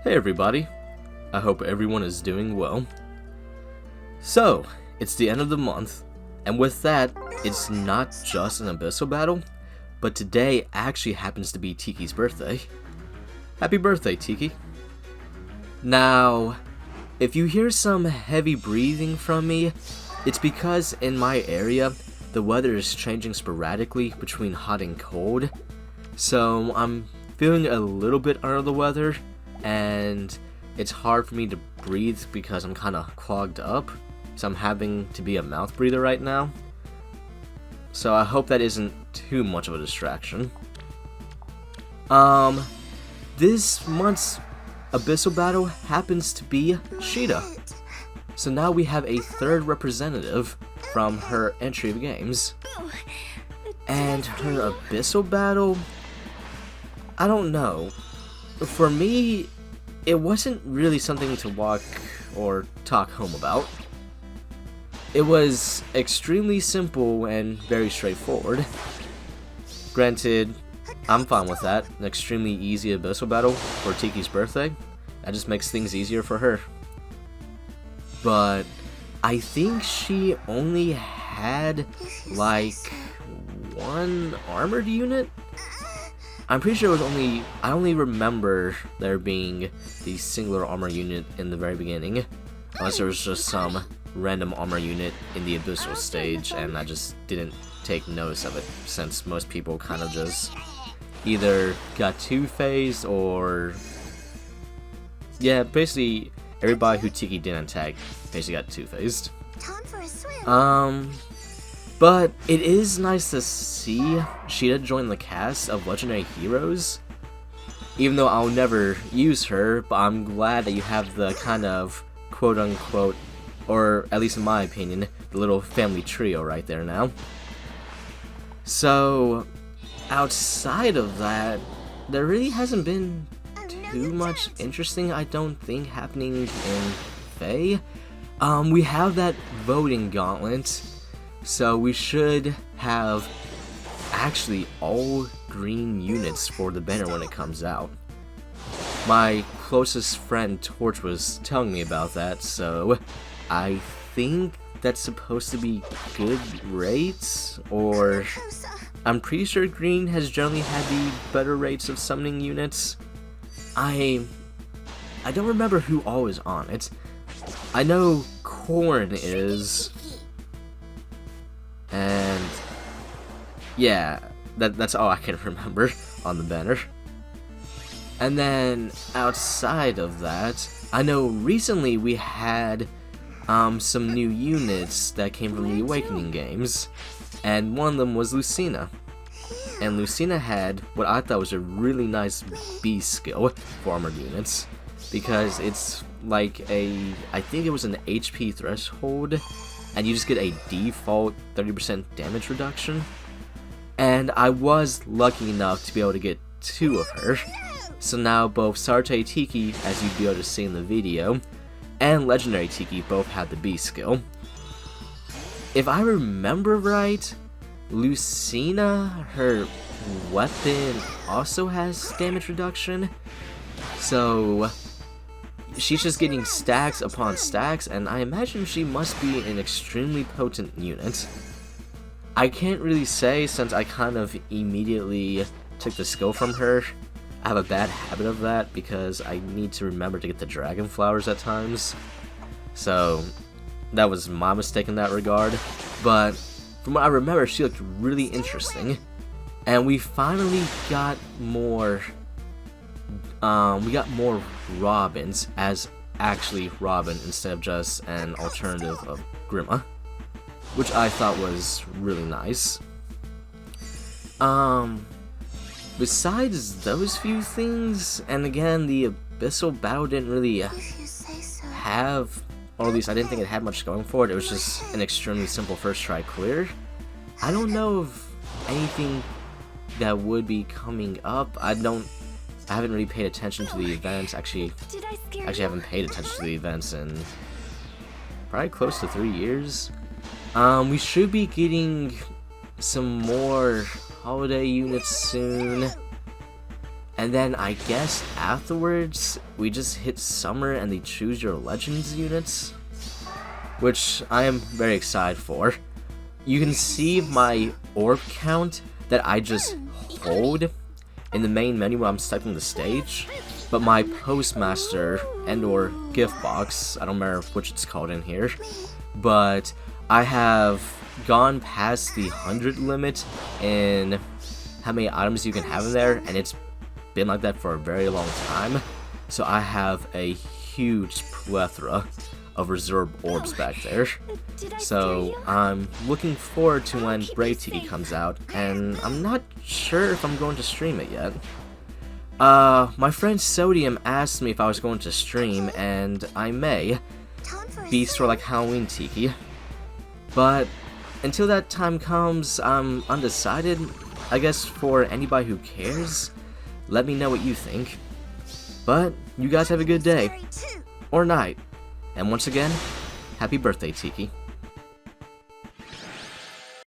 Hey everybody, I hope everyone is doing well. So, it's the end of the month, and with that, it's not just an Abyssal battle, but today actually happens to be Tiki's birthday. Happy birthday, Tiki. Now, if you hear some heavy breathing from me, it's because in my area, the weather is changing sporadically between hot and cold, so I'm feeling a little bit under the weather, and it's hard for me to breathe because I'm kind of clogged up, so I'm having to be a mouth breather right now. So I hope that isn't too much of a distraction. This month's Abyssal battle happens to be Caeda. So now we have a third representative from her entry of games. And her Abyssal battle, I don't know. For me, it wasn't really something to walk or talk home about. It was extremely simple and very straightforward. Granted, I'm fine with that. An extremely easy Abyssal battle for Tiki's birthday. That just makes things easier for her. But I think she only had like one armored unit. I'm pretty sure it was I only remember there being the singular armor unit in the very beginning. Unless there was just some random armor unit in the Abyssal stage and I just didn't take notice of it, since most people kind of just either got two-phased or... yeah, basically everybody who Tiki didn't attack basically got two-phased. But it is nice to see Caeda join the cast of legendary heroes. Even though I'll never use her, but I'm glad that you have the kind of quote-unquote, or at least in my opinion, the little family trio right there now. So, outside of that, there really hasn't been too much interesting, I don't think, happening in Fae. We have that voting gauntlet. So we should have actually all green units for the banner when it comes out. My closest friend Torch was telling me about that, so I think that's supposed to be good rates, or I'm pretty sure green has generally had the better rates of summoning units. I don't remember who all is on it. I know Corn is... and yeah, that's all I can remember on the banner. And then outside of that, I know recently we had some new units that came from the Awakening games, and one of them was Lucina. And Lucina had what I thought was a really nice B skill for armored units, because it's like I think it was an HP threshold, and you just get a default 30% damage reduction. And I was lucky enough to be able to get two of her. So now both Sarte Tiki, as you'd be able to see in the video, and Legendary Tiki both have the B skill. If I remember right, Lucina, her weapon also has damage reduction. So she's just getting stacks upon stacks, and I imagine she must be an extremely potent unit. I can't really say, since I kind of immediately took the skill from her. I have a bad habit of that because I need to remember to get the dragon flowers at times. So that was my mistake in that regard. But from what I remember, she looked really interesting. And we finally got more... we got more Robins as actually Robin instead of just an alternative of Grima, which I thought was really nice. Besides those few things, and again, the Abyssal battle didn't really have, or at least I didn't think it had much going for it. It was just an extremely simple first try clear. I don't know of anything that would be coming up. I haven't really paid attention to the events. Actually haven't paid attention to the events in probably close to 3 years. We should be getting some more holiday units soon. And then I guess afterwards, we just hit summer and they choose your Legends units, which I am very excited for. You can see my orb count that I just hold in the main menu when I'm stepping the stage, but my Postmaster and or gift box, I don't remember which it's called in here, but I have gone past the 100 limit in how many items you can have in there, and it's been like that for a very long time. So I have a huge plethora of reserve orbs back there. So I'm looking forward to when Brave Tiki comes out, and I'm not sure if I'm going to stream it yet. My friend Sodium asked me if I was going to stream, and I may be sort of like Halloween Tiki. But until that time comes, I'm undecided. I guess for anybody who cares, let me know what you think. But you guys have a good day, or night, and once again, happy birthday, Tiki.